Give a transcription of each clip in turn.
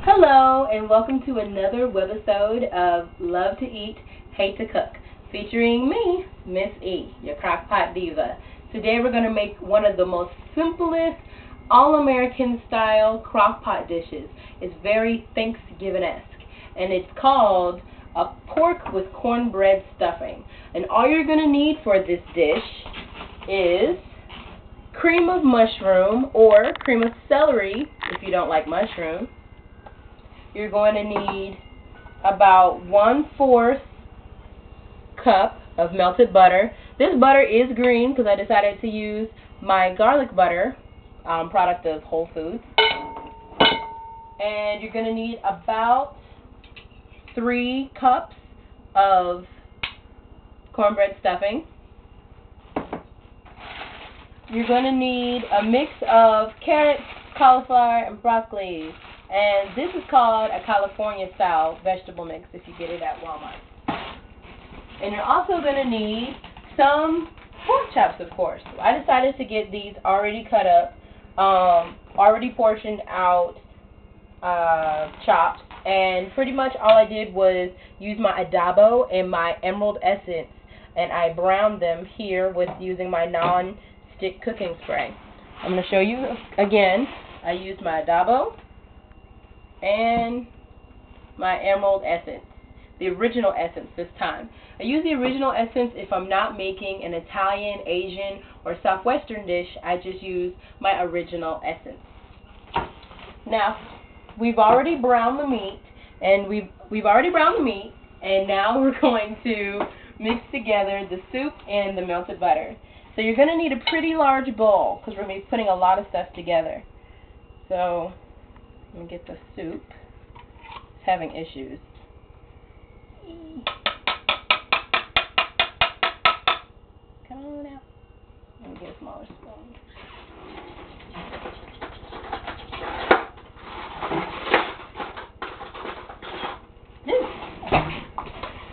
Hello, and welcome to another webisode of Love to Eat, Hate to Cook, featuring me, Miss E, your crockpot diva. Today we're going to make one of the most simplest, all-American style crockpot dishes. It's very Thanksgiving-esque, and it's called a pork with cornbread stuffing. And all you're going to need for this dish is cream of mushroom or cream of celery if you don't like mushroom. You're going to need about 1/4 cup of melted butter. This butter is green because I decided to use my garlic butter, product of Whole Foods. And you're going to need about 3 cups of cornbread stuffing. You're going to need a mix of carrots, cauliflower, and broccoli. And this is called a California-style vegetable mix if you get it at Walmart. And you're also going to need some pork chops, of course. I decided to get these already cut up, already portioned out chops. And pretty much all I did was use my adobo and my emerald essence, and I browned them here with using my non-stick cooking spray. I'm going to show you again. I used my adobo and my emerald essence, the original essence this time. I use the original essence if I'm not making an Italian, Asian, or Southwestern dish. I just use my original essence. Now, we've already browned the meat, and and now we're going to mix together the soup and the melted butter. So you're going to need a pretty large bowl because we're going to be putting a lot of stuff together. So let me get the soup. It's having issues. Come on out. Let me get a smaller spoon.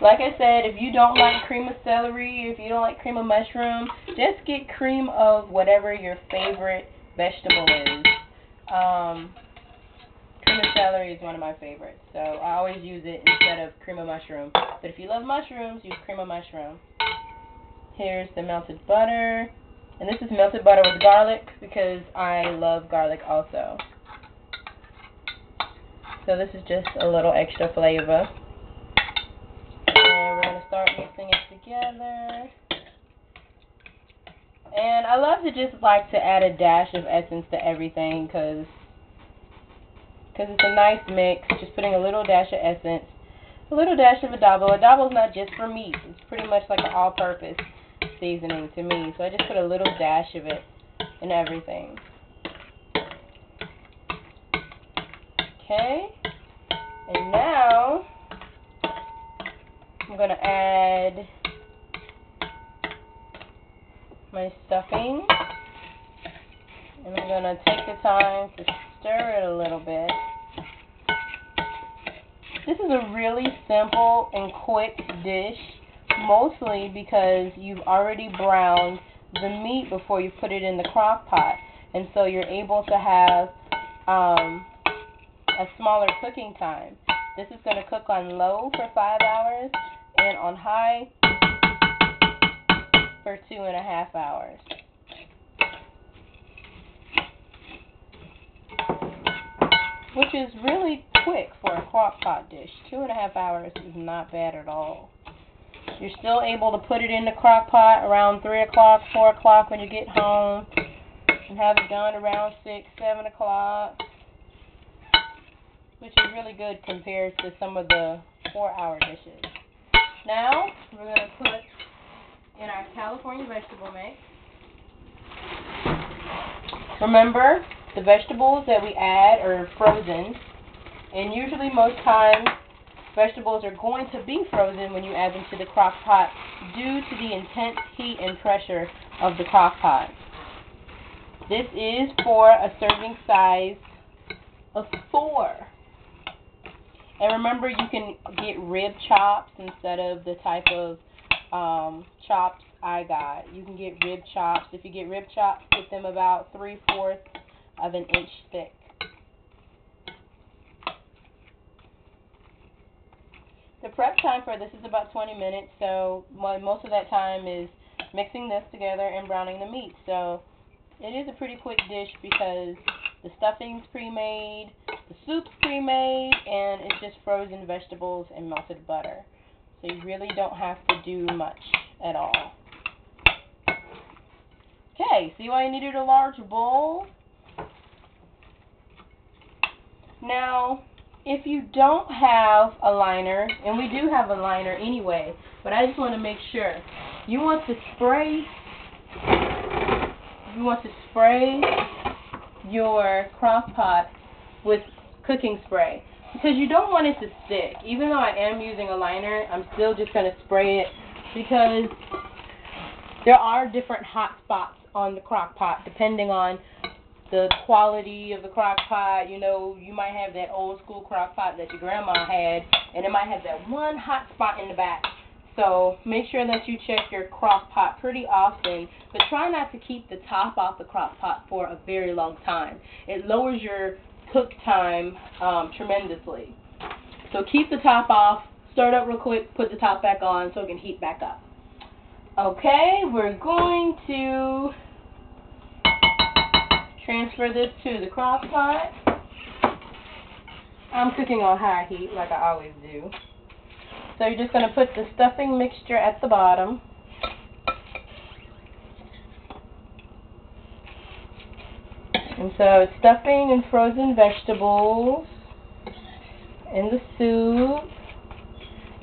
Like I said, if you don't like cream of celery, if you don't like cream of mushroom, just get cream of whatever your favorite vegetable is. Cream of celery is one of my favorites, so I always use it instead of cream of mushroom. But if you love mushrooms, use cream of mushroom. Here's the melted butter, and this is melted butter with garlic because I love garlic also. So this is just a little extra flavor. And we're going to start mixing it together. And I love to just like to add a dash of essence to everything because it's a nice mix. Just putting a little dash of essence, a little dash of adobo. Adobo is not just for meat. It's pretty much like an all-purpose seasoning to me. So I just put a little dash of it in everything. Okay. And now I'm going to add my stuffing. And I'm going to take the time to stir it a little bit. This is a really simple and quick dish, mostly because you've already browned the meat before you put it in the crock pot. And so you're able to have a smaller cooking time. This is going to cook on low for 5 hours and on high for 2.5 hours. Which is really quick for a crock pot dish. 2.5 hours is not bad at all. You're still able to put it in the crock pot around 3 o'clock, 4 o'clock when you get home, and have it done around 6, 7 o'clock, which is really good compared to some of the 4-hour dishes. Now, we're going to put in our California vegetable mix. Remember, the vegetables that we add are frozen, and usually most times vegetables are going to be frozen when you add them to the crock pot due to the intense heat and pressure of the crock pot. This is for a serving size of 4. And remember, you can get rib chops instead of the type of chops I got. You can get rib chops. If you get rib chops, get them about 3/4 of an inch thick. The prep time for this is about 20 minutes, so most of that time is mixing this together and browning the meat. So it is a pretty quick dish because the stuffing's pre-made, the soup's pre-made, and it's just frozen vegetables and melted butter. So you really don't have to do much at all. Okay, see why I needed a large bowl? Now, if you don't have a liner, and we do have a liner anyway, but I just want to make sure, you want to spray your crock pot with cooking spray because you don't want it to stick. Even though I am using a liner, I'm still just going to spray it because there are different hot spots on the crock pot depending on the quality of the crock pot. You know, you might have that old school crock pot that your grandma had, and it might have that one hot spot in the back. So make sure that you check your crock pot pretty often, but try not to keep the top off the crock pot for a very long time. It lowers your cook time tremendously. So keep the top off, stir it up real quick, put the top back on so it can heat back up. Okay, we're going to transfer this to the crock pot. I'm cooking on high heat like I always do. So you're just going to put the stuffing mixture at the bottom. And so it's stuffing and frozen vegetables in the soup.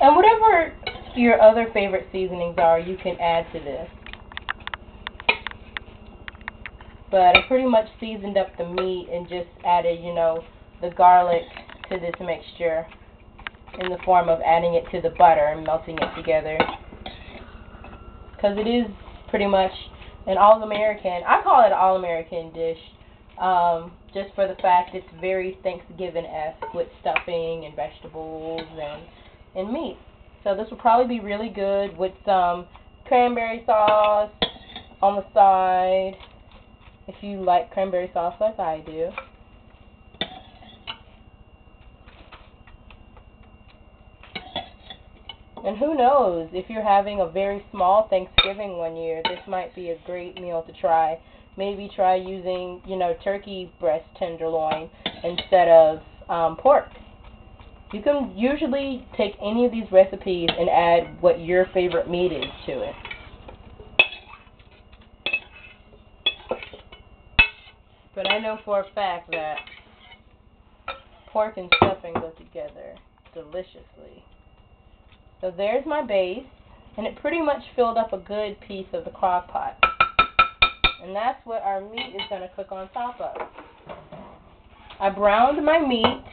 And whatever your other favorite seasonings are, you can add to this. But I pretty much seasoned up the meat and just added, you know, the garlic to this mixture in the form of adding it to the butter and melting it together. Because it is pretty much an all-American, I call it an all-American dish, just for the fact it's very Thanksgiving-esque with stuffing and vegetables and meat. So this will probably be really good with some cranberry sauce on the side, if you like cranberry sauce like I do. And who knows, if you're having a very small Thanksgiving one year, this might be a great meal to try. Maybe try using, you know, turkey breast tenderloin instead of pork. You can usually take any of these recipes and add what your favorite meat is to it. But I know for a fact that pork and stuffing go together deliciously. So there's my base, and it pretty much filled up a good piece of the crock pot. And that's what our meat is going to cook on top of. I browned my meat,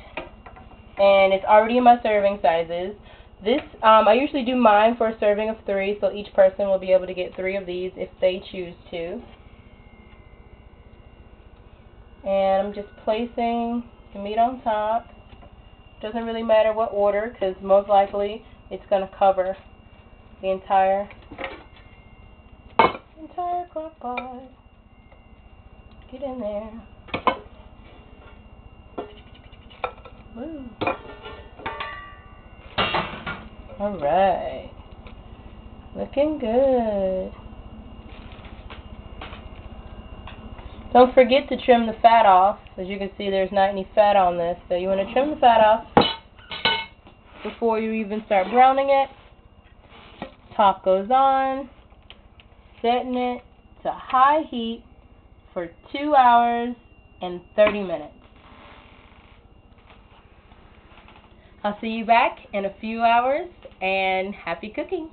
and it's already in my serving sizes. This, I usually do mine for a serving of 3, so each person will be able to get 3 of these if they choose to. And I'm just placing the meat on top. Doesn't really matter what order, because most likely it's going to cover the entire crock pot. Get in there. Woo. Alright. Looking good. Don't forget to trim the fat off. As you can see, there's not any fat on this, so you want to trim the fat off before you even start browning it. Top goes on, setting it to high heat for 2 hours and 30 minutes. I'll see you back in a few hours, and happy cooking!